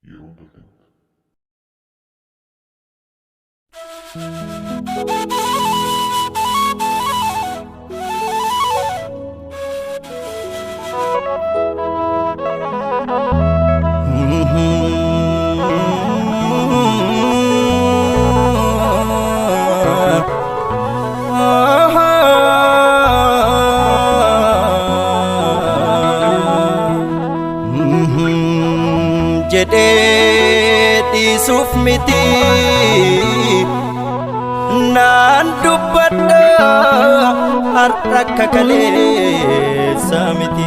yeroo hunda jedheeti suuf miti naan dubbadha har'a akka kaleessa miti.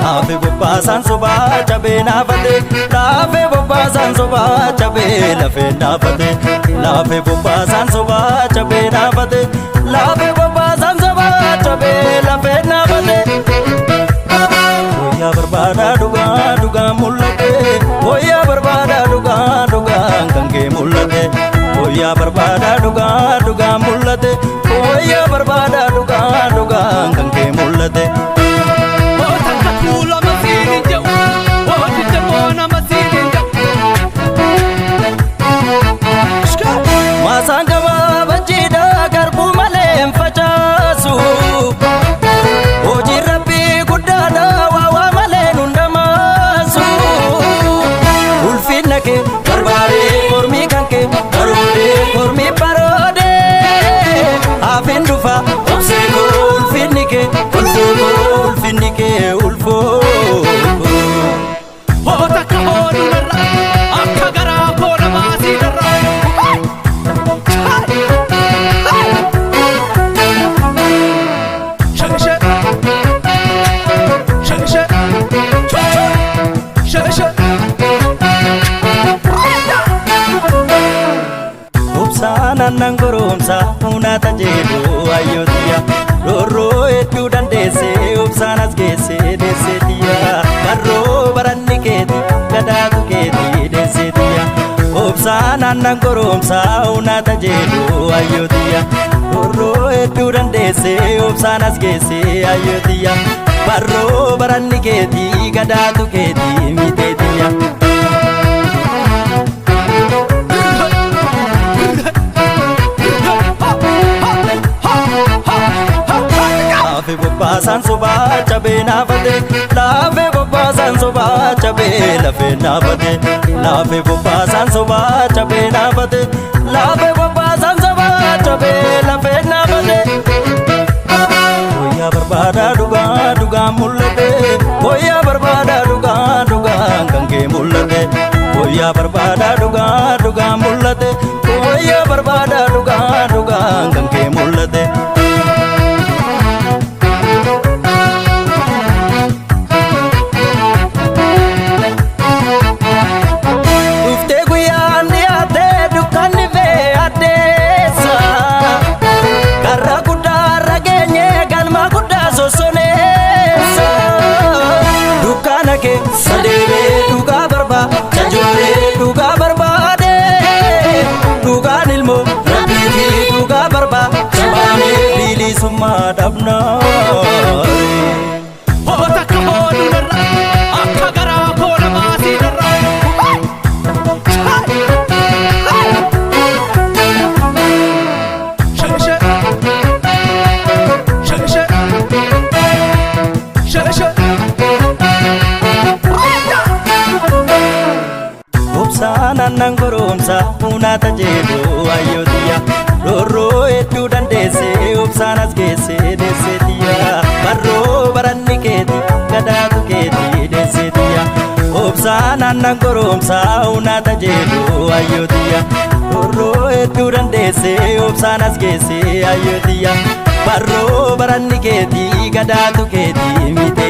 Laafe bobbaasan sobaa cabee naafate, laafe bobbaasan sobaa cabee lafee naafate, laafe bobbaasan sobaa cabee naafate, laafe bobbaasan sobaa cabee lafee naafate. Wayyaa barbaada dhugaa dhugaa mul'ate, wayyaa barbaada dhugaa dhugaa kan kee mul'ate, wayyaa barbaada dhugaa dhugaa mul'ate, wayyaa barbaada dhugaa dhugaa kan kee mul'ate. Maasaan gabaabaa jiidhaa garbuu malee hin facaasu, hojii rabbii guddaadhaa waawaa malee nun dhamaasu. Ulfinna kee barbaadee mormii kan kee baroodee mormii baroodee hafeen dhufa obsee koo ulfinni kee ulfoo koo ulfinni kee ulfoo. Naan goromsa hunata jedhu ayyootiya roorroo hedduu dandeessee obsaan as geessee deesseetiya barroo baranni keeti gadaatu keeti deesseetiya obsaan naan goromsa hunata jedhu ayyootiya roorroo hedduu dandeessee obsaan as geessee ayyootiya barroo baranni keeti gadaatu keeti miteetiya. Laafe bobbaasan sobaa cabee naafate, laafe bobbaasan sobaa cabee lafee naafate, laafe bobbaasan sobaa cabee naafate, laafe bobbaasan sobaa cabee lafee naafate. Wayyaa barbaada dhugaa dhugaa mul'ate, wayyaa barbaada dhugaa dhugaa kan kee mul'ate, wayyaa barbaada dhugaa dhugaa mul'ate, wayyaa barbaada dhugaa dhugaa kan kee mul'ate. Sadeebee dhugaa barbaa jajoolee dhugaa barbaade dhugaan ilmoo rabbiifi dhugaa barbaa jabaanee bilisummaa dhabnaa. Naan goromsa hunata jedhu ayyootiya roorroo hedduu dandeessee obsaan as geessee deesseetiya barroo baranni keeti gadaatu keeti deesseetiya obsaan naan goromsa hunata jedhu ayyootiya roorroo hedduu dandeessee obsaan as geessee ayyootiya barroo baranni keeti gadaatu keeti mite.